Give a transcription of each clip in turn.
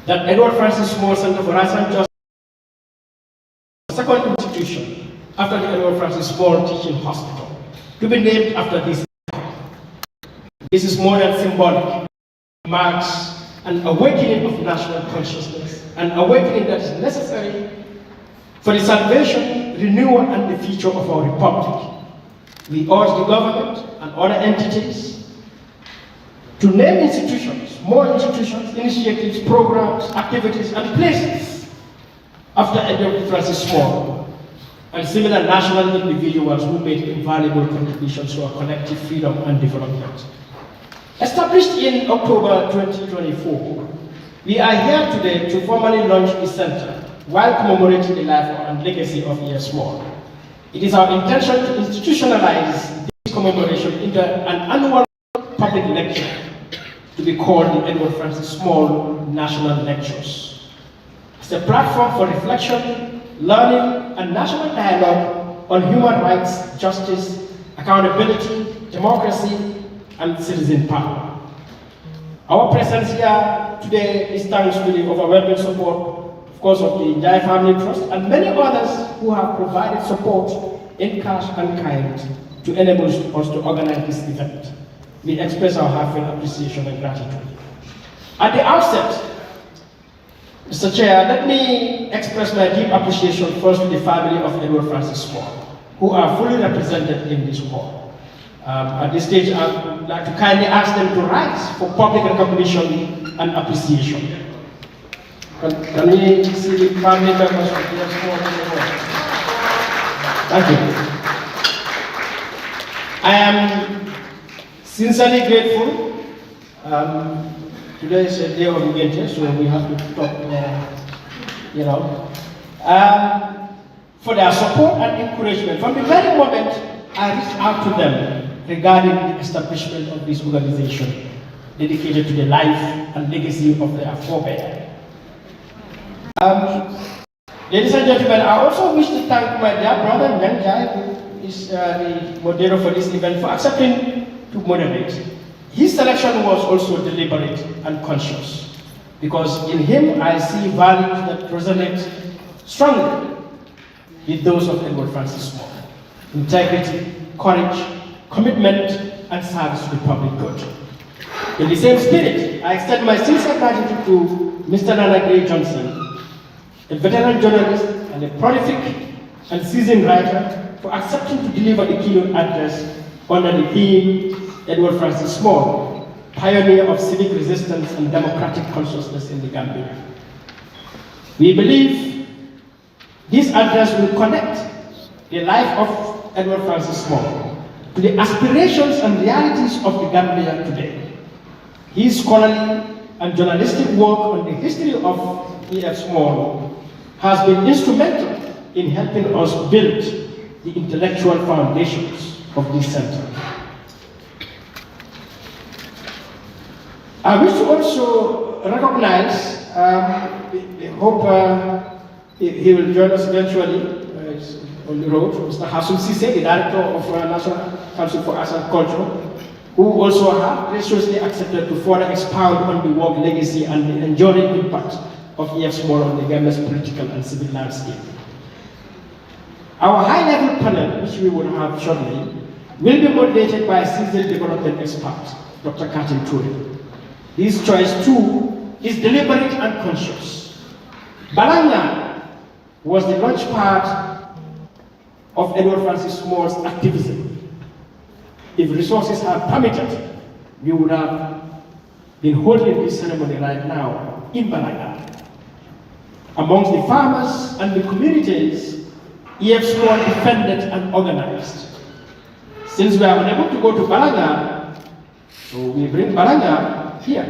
that Edward Francis Small Center for Rights and Justice, the second institution after the Edward Francis Small Teaching Hospital, to be named after this. This is more than symbolic. It marks an awakening of national consciousness, an awakening that is necessary for the salvation, renewal, and the future of our republic. We urge the government and other entities to name institutions, more institutions, initiatives, programs, activities, and places after Edward Francis Small and similar national individuals who made invaluable contributions to our collective freedom and development. Established in October 2024, we are here today to formally launch the center while commemorating the life and legacy of E.F. Small. It is our intention to institutionalize this commemoration into an annual public lecture to be called the Edward Francis Small National Lectures. It's a platform for reflection, learning, and national dialogue on human rights, justice, accountability, democracy, and citizen power. Our presence here today is thanks to the overwhelming support, of course, of the Jai Family Trust and many others who have provided support in cash and kind to enable us to organize this event. We express our heartfelt appreciation and gratitude. At the outset, Mr. Chair, let me express my deep appreciation first to the family of Edward Francis Small, who are fully represented in this hall. At this stage, I would like to kindly ask them to rise for public recognition and appreciation. Can we see the family members of E.F. Small in the hall? Thank you. I am sincerely grateful. Today is a day of engagement, so we have to talk, for their support and encouragement. From the very moment I reached out to them regarding the establishment of this organization dedicated to the life and legacy of their forebear. Ladies and gentlemen, I also wish to thank my dear brother, Nyan Jai, who is the moderator for this event, for accepting to moderate. His selection was also deliberate and conscious, because in him I see values that resonate strongly with those of Edward Francis Small: integrity, courage, commitment, and service to the public good. In the same spirit, I extend my sincere gratitude to Mr. Nana Gray Johnson, a veteran journalist and a prolific and seasoned writer, for accepting to deliver the keynote address under the theme Edward Francis Small, pioneer of civic resistance and democratic consciousness in the Gambia. We believe this address will connect the life of Edward Francis Small to the aspirations and realities of the Gambia today. His scholarly and journalistic work on the history of E.F. Small has been instrumental in helping us build the intellectual foundations of this center. I wish to also recognize, I hope he will join us eventually, on the road, Mr. Hassan Sise, the Director of National Council for Arts and Culture, who also have graciously accepted to further expound on the work, legacy, and the enduring impact of E.F. Small on the Gambia's political and civil landscape. Our high-level panel, which we will have shortly, will be moderated by a seasoned development expert, Dr. Katin Toure. His choice, too, is deliberate and conscious. Balanga was the launch pad of Edward Francis Small's activism. If resources had permitted, we would have been holding this ceremony right now in Balanga. Amongst the farmers and the communities E.F. Small defended and organized. Since we are unable to go to Balanga, so we bring Balanga here.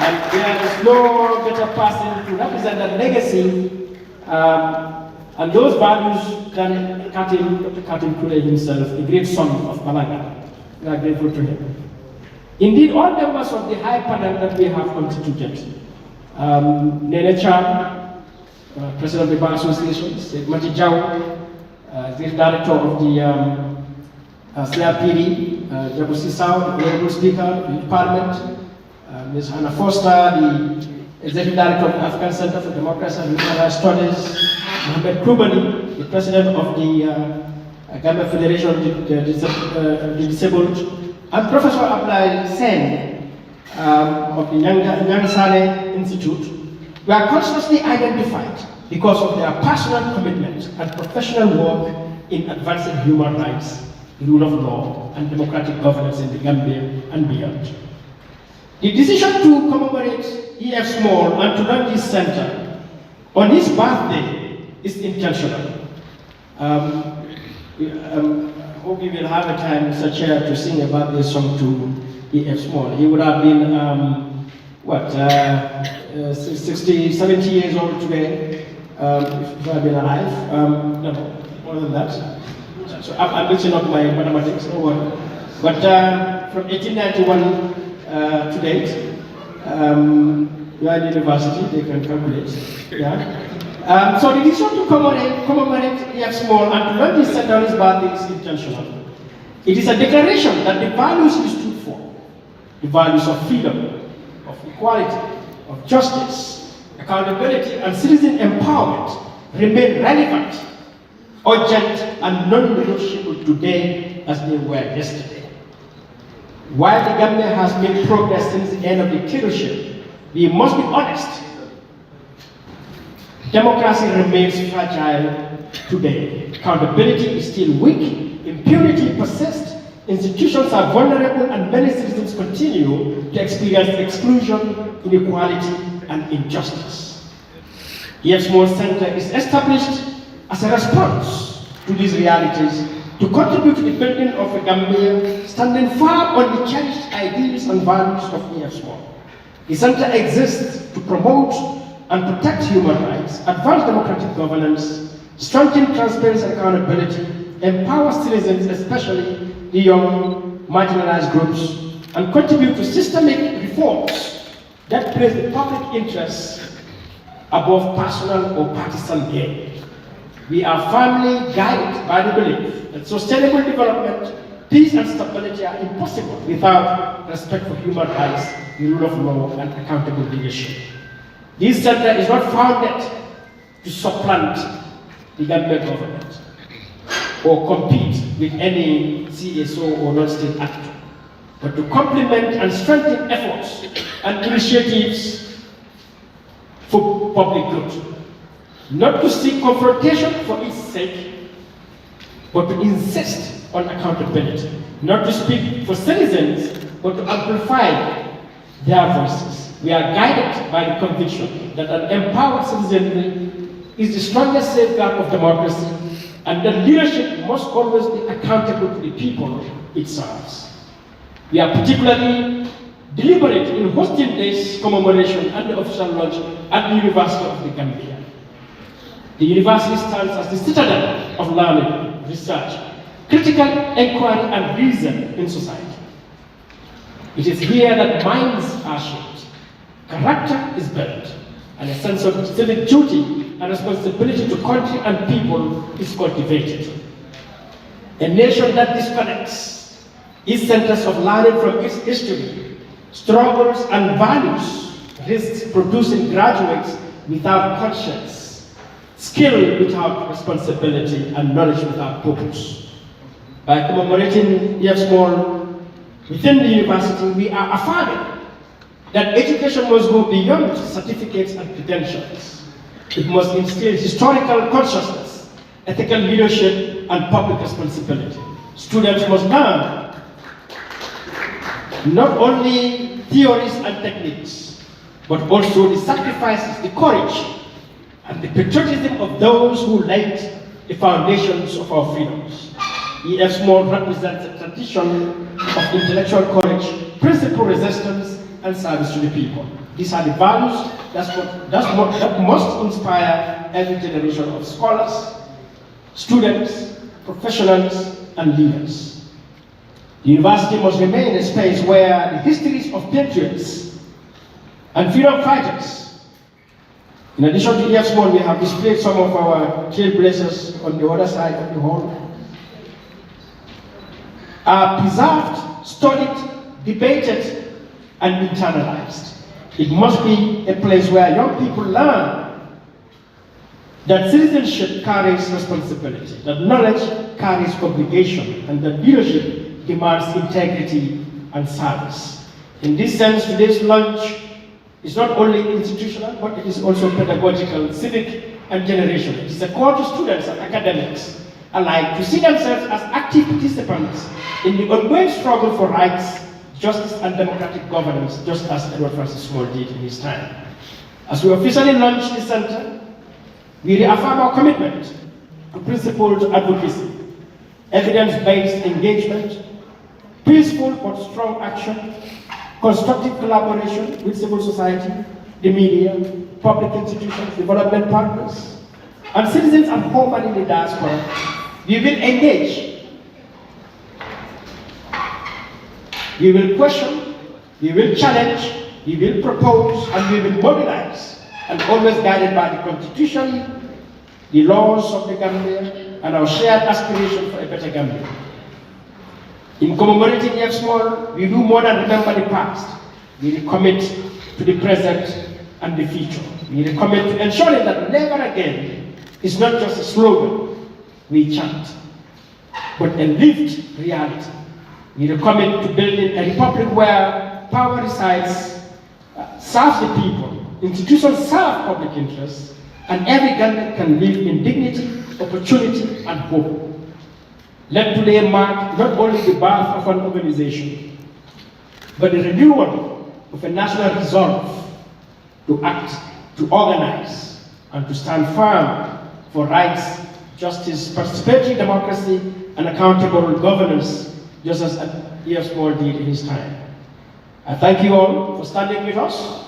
And there is no better person to represent that legacy and those values than Dr. Katim Kule himself, the great son of Balanga. We are grateful to him. Indeed, all members of the high panel that we have constituted, Nene Chan, President of the Bar Association, Mati Jau, the Director of the CRPD, Jabusi Sao, the Honorable Speaker of the Parliament, Ms. Hannah Foster, the Executive Director of the African Center for Democracy and Human Rights Studies, Mohamed Kubali, the President of the Gambia Federation of the Disabled, and Professor Abdullah Sen of the Nyangsane Institute were consciously identified because of their personal commitment and professional work in advancing human rights, the rule of law, and democratic governance in the Gambia and beyond. The decision to commemorate E.F. Small and to run this center on his birthday is intentional. I hope you will have a time, Mr. Chair, to sing about this song to E.F. Small. He would have been, 60, 70 years old today, if I had been alive. No, more than that. So I'm mixing up my mathematics, no worry. But from 1891 to date, we are in university, they can calculate. Yeah. So the decision to commemorate E.F. Small and to run this center on his birthday is intentional. It is a declaration that the values he stood for, the values of freedom, of equality, of justice, accountability, and citizen empowerment remain relevant, urgent, and non-negotiable today as they were yesterday. While the Gambia has made progress since the end of dictatorship, we must be honest. Democracy remains fragile today. Accountability is still weak, impunity persists, institutions are vulnerable, and many citizens continue to experience exclusion, inequality, and injustice. E.F. Small Center is established as a response to these realities to contribute to the building of a Gambia standing firm on the cherished ideals and values of E.F. Small. The center exists to promote and protect human rights, advance democratic governance, strengthen transparency and accountability, empower citizens, especially the young, marginalized groups, and contribute to systemic reforms that place the public interest above personal or partisan gain. We are firmly guided by the belief that sustainable development, peace, and stability are impossible without respect for human rights, the rule of law, and accountable leadership. This center is not founded to supplant the Gambian government or compete with any CSO or non-state actor, but to complement and strengthen efforts and initiatives for public good. Not to seek confrontation for its sake, but to insist on accountability. Not to speak for citizens, but to amplify their voices. We are guided by the conviction that an empowered citizenry is the strongest safeguard of democracy, and that leadership must always be accountable to the people it serves. We are particularly deliberate in hosting this commemoration and the official launch at the University of the Gambia. The university stands as the citadel of learning, research, critical inquiry, and reason in society. It is here that minds are shaped, character is built, and a sense of civic duty and responsibility to country and people is cultivated. A nation that disconnects its centers of learning from its history, struggles, and values risks producing graduates without conscience, skill without responsibility, and knowledge without purpose. By commemorating E.F. Small within the university, we are affirming that education must go beyond certificates and credentials. It must instill historical consciousness, ethical leadership, and public responsibility. Students must learn not only theories and techniques, but also the sacrifices, the courage, and the patriotism of those who laid the foundations of our freedoms. E.F. Small represents a tradition of intellectual courage, principled resistance, and service to the people. These are the values that must inspire every generation of scholars, students, professionals, and leaders. The university must remain a space where the histories of patriots and freedom fighters, in addition to E.F. Small, we have displayed some of our trailblazers on the other side of the hall, are preserved, studied, debated, and internalized. It must be a place where young people learn that citizenship carries responsibility, that knowledge carries obligation, and that leadership demands integrity and service. In this sense, today's lunch is not only institutional, but it is also pedagogical, civic, and generational. It is a call to students and academics alike to see themselves as active participants in the ongoing struggle for rights, justice, and democratic governance, just as Edward Francis Small did in his time. As we officially launch the center, we reaffirm our commitment to principled advocacy, evidence-based engagement, peaceful but strong action, constructive collaboration with civil society, the media, public institutions, development partners, and citizens at home and in the diaspora. We will engage, we will question, we will challenge, we will propose, and we will mobilize, and always guided by the Constitution, the laws of the Gambia, and our shared aspiration for a better Gambia. In commemorating Efscrj, we do more than remember the past. We recommit to the present and the future. We recommit to ensuring that never again is not just a slogan we chant, but a lived reality. We recommit to building a republic where power resides, serves the people, institutions serve public interests, and every Gambian can live in dignity, opportunity, and hope. Let today mark not only the birth of an organization, but the renewal of a national resolve to act, to organize, and to stand firm for rights, justice, participatory democracy, and accountable governance, just as Efscrj did in his time. I thank you all for standing with us,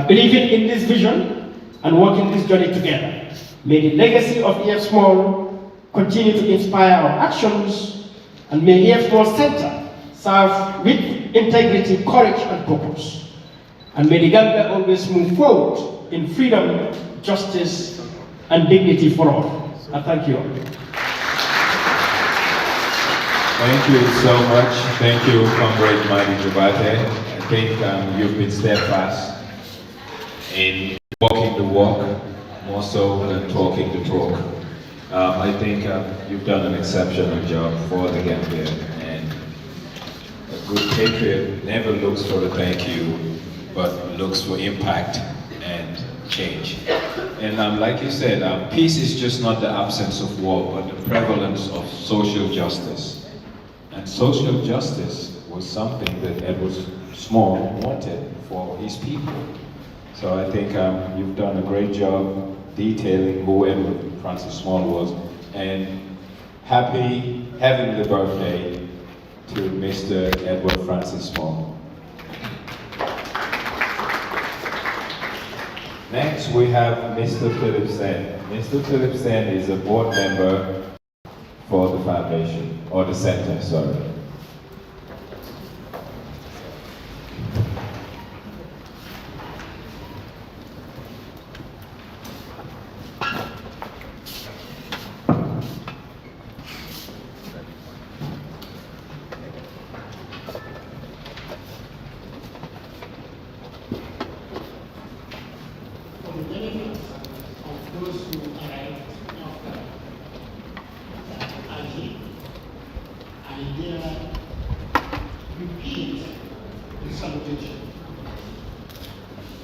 believing in this vision, and working this journey together. May the legacy of Efscrj continue to inspire our actions, and may Efscrj Center serve with integrity, courage, and purpose. And may the Gambia always move forward in freedom, justice, and dignity for all. I thank you all. Thank you so much. Thank you, Comrade Mighty Jabate. I think you've been steadfast in walking the walk, more so than talking the talk. I think you've done an exceptional job for the Gambia, and a good patriot never looks for a thank you, but looks for impact and change. And like you said, peace is just not the absence of war, but the prevalence of social justice. And social justice was something that Edward Small wanted for his people. So I think you've done a great job detailing who Edward Francis Small was, and happy having the birthday to Mr. Edward Francis Small. Next we have Mr. Philip Sen. Mr. Philip Sen is a board member for the foundation, or the center, sorry.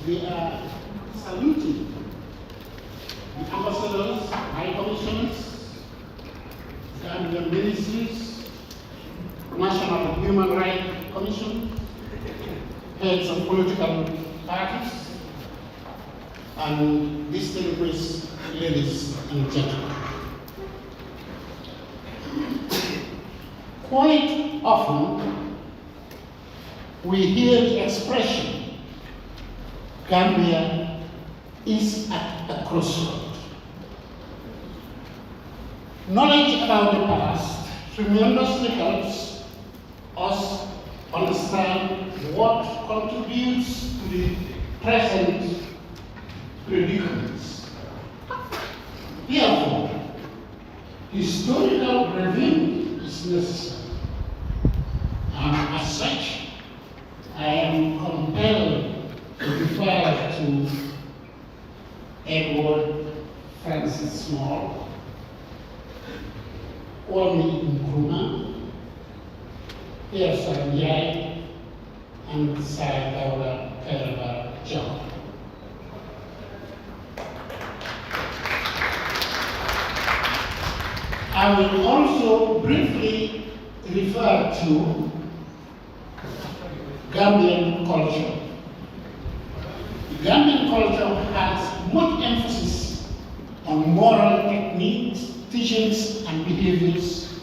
We are saluting the ambassadors, high commissioners, Gambian ministries, National Human Rights Commission, heads of political parties, and distinguished ladies and gentlemen. Quite often, we hear the expression, Gambia is at a crossroad. Knowledge about the past tremendously helps us understand what contributes to the present predicaments. Therefore, historical review is necessary. And as such, I am refer to Edward Francis Small, Olmi Nkrumah, Efscrj, and Sarah Perva John. I will also briefly refer to Gambian culture. Gambian culture has much emphasis on moral techniques, teachings, and behaviors,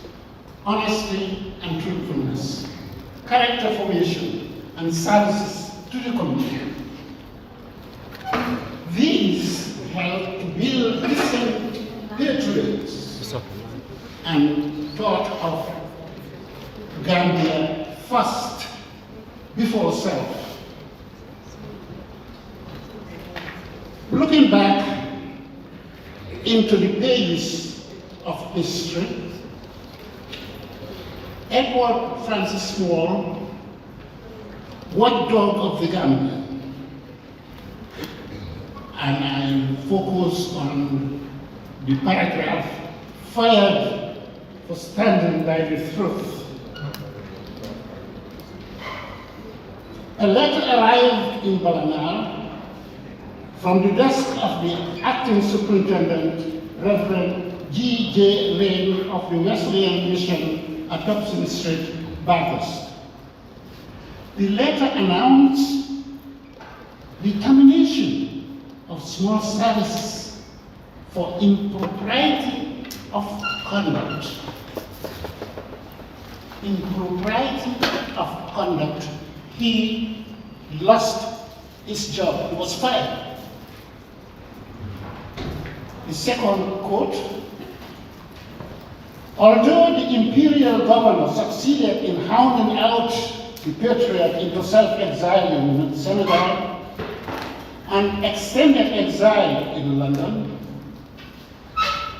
honesty and truthfulness, character formation, and services to the community. These help to build decent patriots and thought of Gambia first before self. Looking back into the pages of history, Edward Francis Small, watchdog of the Gambia, and I focus on the paragraph fired for standing by the truth. A letter arrived in Balangar from the desk of the acting superintendent, Reverend G.J. Lane of the Wesleyan Mission at Dobson Street, Bathurst. The letter announced the termination of small services for impropriety of conduct. Impropriety of conduct. He lost his job. He was fired. The second quote: although the imperial governor succeeded in hounding out the patriot into self-exile in Senegal and extended exile in London,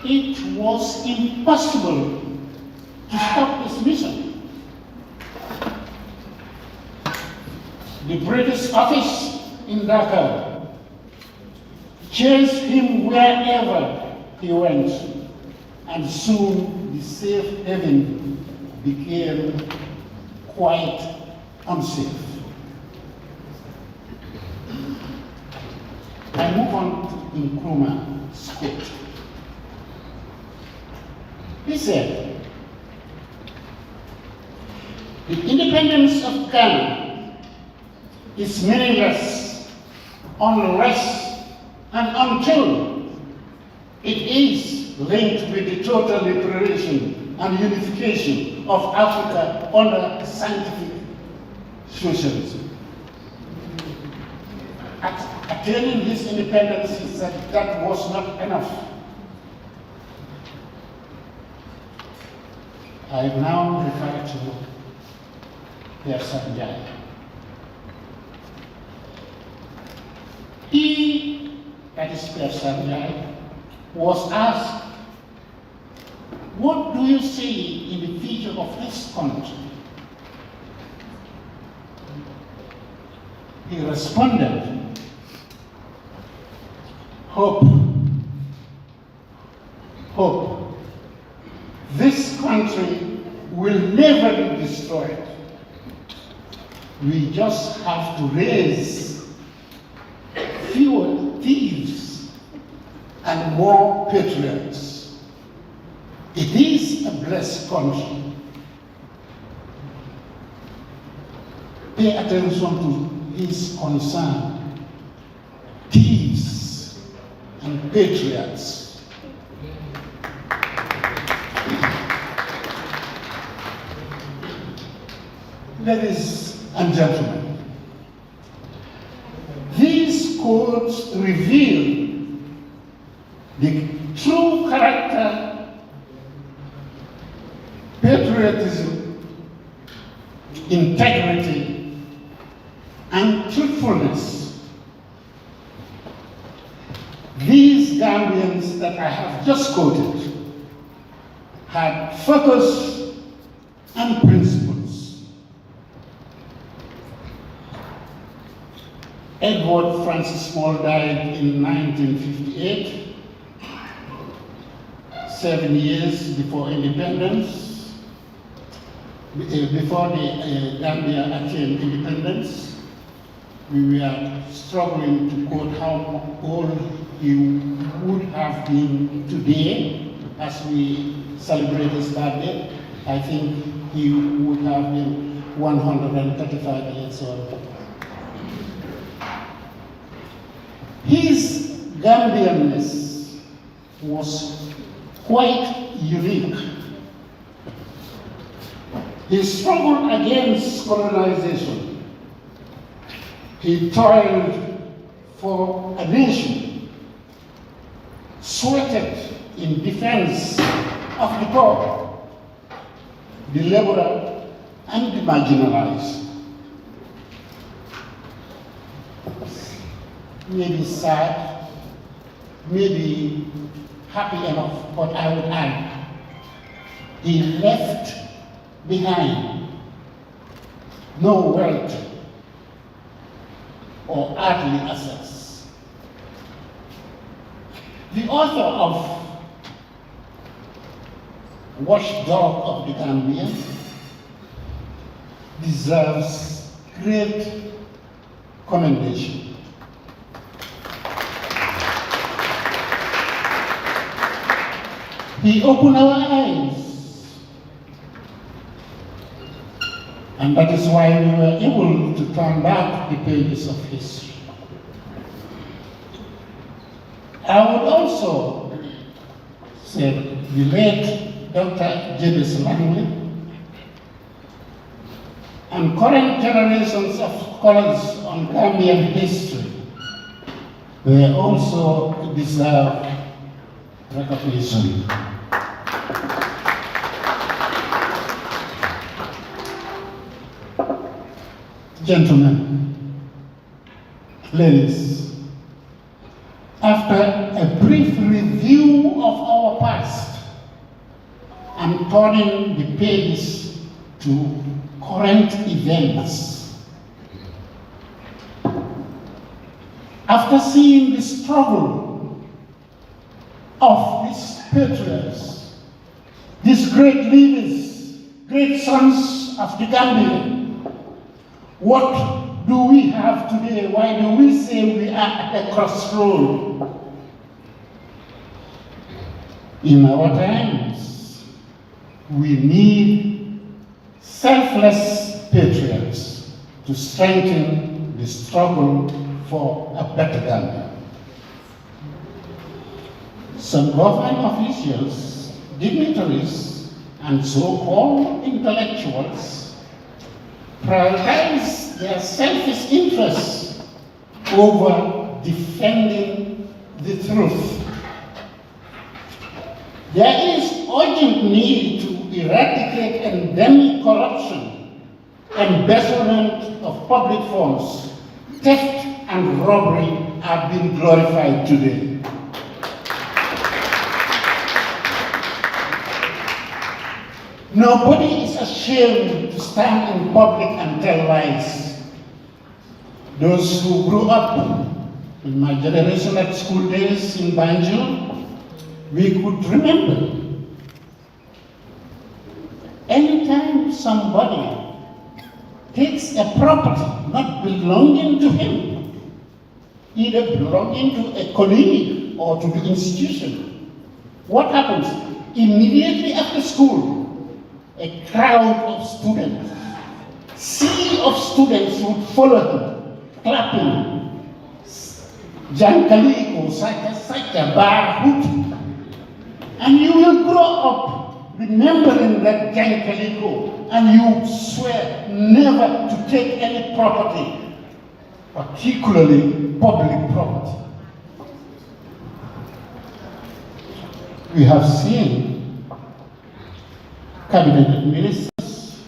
it was impossible to stop his mission. The British office in Dhaka chased him wherever he went, and soon the safe haven became quite unsafe. I move on to Nkrumah's quote. He said, "The independence of Ghana is meaningless unless and until it is linked with the total liberation and unification of Africa under scientific socialism." Attaining this independence, he said, that was not enough. I now refer to Efscrj. He, that is Efscrj, was asked, "What do you see in the future of this country?" He responded, "Hope. Hope. This country will never be destroyed. We just have to raise fewer thieves and more patriots. It is a blessed country." Pay attention to his concern. Thieves and patriots. Ladies and gentlemen, these quotes reveal the true character, patriotism, integrity, and truthfulness. These Gambians that I have just quoted had focus and principles. Edward Francis Small died in 1958, 7 years before independence, before the Gambia attained independence. We were struggling to quote how old he would have been today as we celebrate his birthday. I think he would have been 135 years old. His Gambianness was quite unique. He struggled against colonization. He toiled for a nation, sweated in defense of the poor, the laborer, and the marginalized. Maybe sad, maybe happy enough, but I would add, he left behind no wealth or earthly assets. The author of Watchdog of the Gambian deserves great commendation. He opened our eyes, and that is why we were able to turn back the pages of history. I would also say the late Dr. James Langley and current generations of scholars on Gambian history, they also deserve recognition. Gentlemen, ladies, after a brief review of our past and turning the pages to current events, after seeing the struggle of these patriots, these great leaders, great sons of the Gambia, what do we have today? Why do we say we are at a crossroad? In our times, we need selfless patriots to strengthen the struggle for a better Gambia. Some government officials, dignitaries, and so-called intellectuals prioritize their selfish interests over defending the truth. There is urgent need to eradicate endemic corruption, embezzlement of public funds, theft and robbery are being glorified today. Nobody is ashamed to stand in public and tell lies. Those who grew up in my generation at school days in Banjul, we could remember. Anytime somebody takes a property not belonging to him, either belonging to a colleague or to the institution, what happens? Immediately after school, a crowd of students, sea of students would follow him, clapping, Jankaliko, Saka, Bar, Hoot. And you will grow up remembering that Jankaliko, and you swear never to take any property, particularly public property. We have seen cabinet ministers,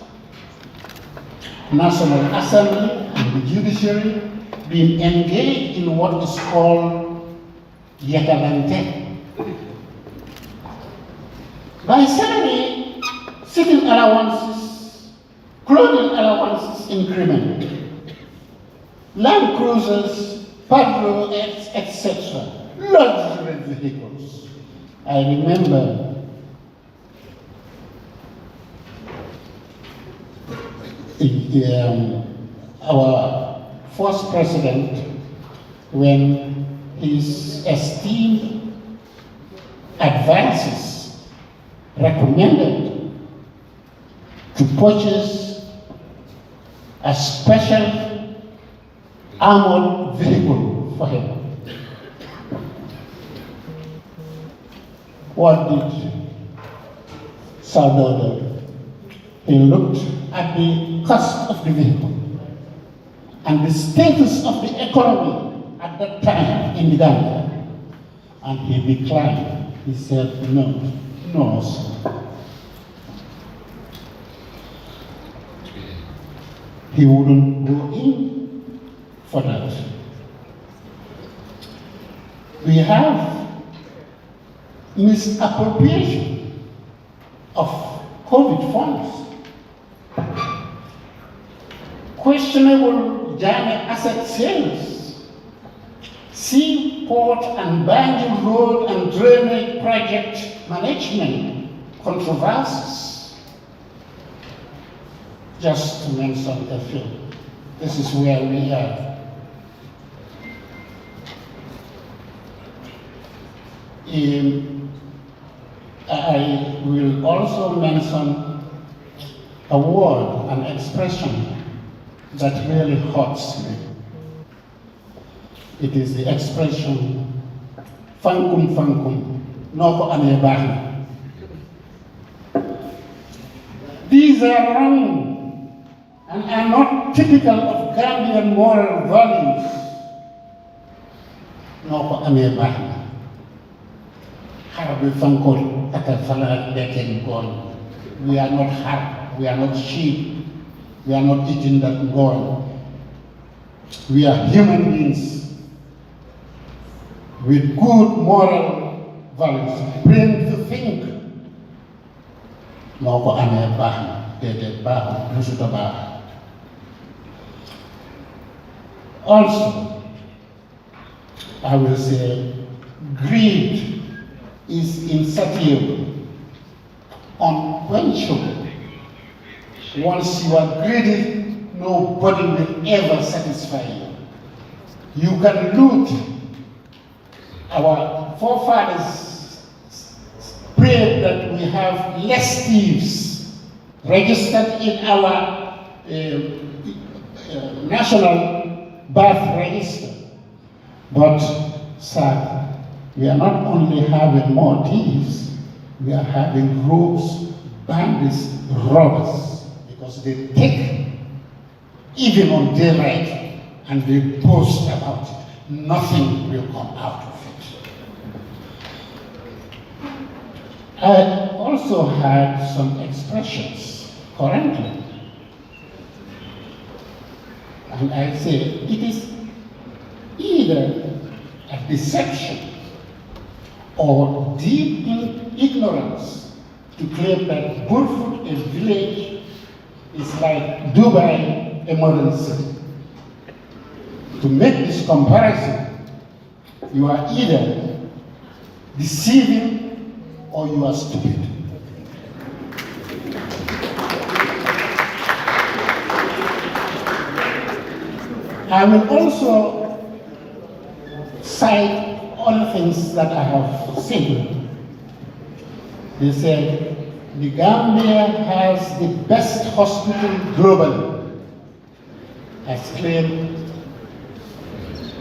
National Assembly, and the judiciary being engaged in what is called Yatalante. By salary, sitting allowances, clothing allowances increment. Land cruisers, Padro, etc. Luxury vehicles. I remember our first president, when his esteemed advisors recommended to purchase a special armored vehicle for him. What did Salvador do? He looked at the cost of the vehicle and the status of the economy at that time in the Gambia, and he declined. He said, no, sir. He wouldn't go in for that. We have misappropriation of COVID funds. Questionable Ghana asset sales, seaport and Banjul Road and drainage project management controversies, just to mention a few. This is where we are. I will also mention a word, an expression that really hurts me. It is the expression, fankum fankum, noko ane bahna. These are wrong and are not typical of Gambian moral values. Noko ane bahna. We are not hard, we are not sheep, we are not eating that gold. We are human beings with good moral values, brain to think. Also, I will say, greed is insatiable, unquenchable. Once you are greedy, nobody will ever satisfy you. You can loot. Our forefathers prayed that we have less thieves registered in our national birth register. But, sadly, we are not only having more thieves, we are having rogues, bandits, robbers, because they take even on daylight and they boast about it. Nothing will come out of it. I also had some expressions currently, and I say it is either a deception or deep in ignorance to claim that Burfoot, a village, is like Dubai, a modern city. To make this comparison, you are either deceiving or you are stupid. I will also cite all things that I have seen. They said the Gambia has the best hospital globally, as claimed.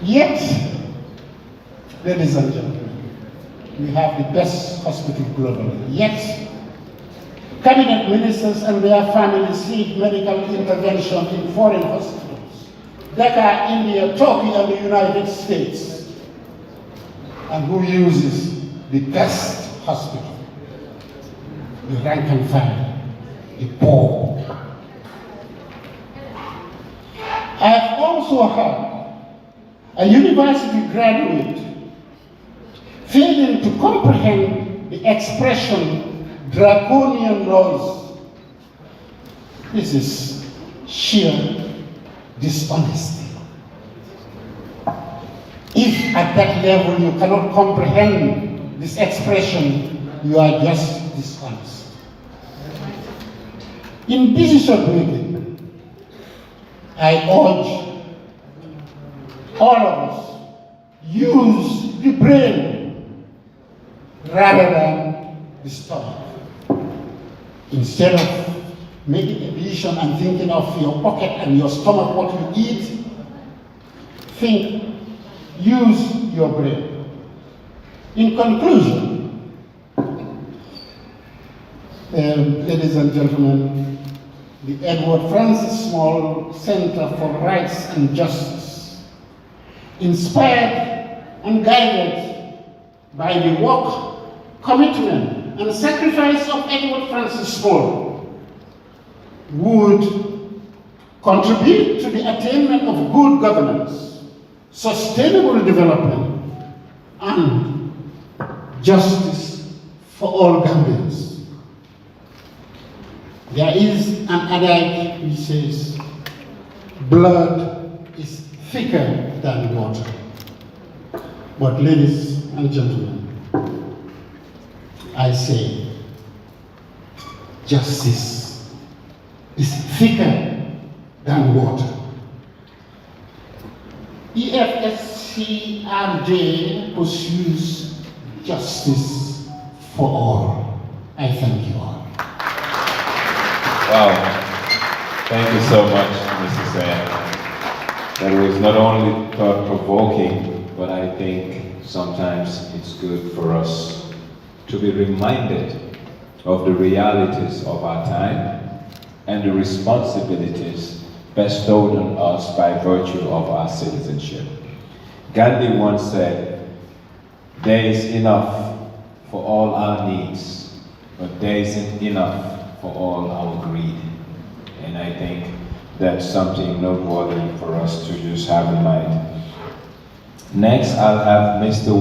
Yet, ladies and gentlemen, we have the best hospital globally. Yet, cabinet ministers and their families seek medical intervention in foreign hospitals, Dhaka, India, Turkey, and the United States. And who uses the best hospital? The rank and file, the poor. I have also heard a university graduate failing to comprehend the expression draconian laws. This is sheer dishonesty. at that level you cannot comprehend this expression, you are just dishonest. In decision making, I urge all of us, use the brain rather than the stomach. Instead of making a decision and thinking of your pocket and your stomach, what you eat, think, use your brain. In conclusion, ladies and gentlemen, the Edward Francis Small Center for Rights and Justice, inspired and guided by the work, commitment, and sacrifice of Edward Francis Small, would contribute to the attainment of good governance, sustainable development, and justice for all Gambians. There is an adage which says, blood is thicker than water. But ladies and gentlemen, I say, justice is thicker than water. Efscrj pursues justice for all. I thank you all. Wow. Thank you so much, Mr. Sam. That was not only thought-provoking, but I think sometimes it's good for us to be reminded of the realities of our time and the responsibilities bestowed on us by virtue of our citizenship. Gandhi once said, there is enough for all our needs, but there isn't enough for all our greed. And I think that's something noteworthy for us to just have in mind. Next, I'll have Mr.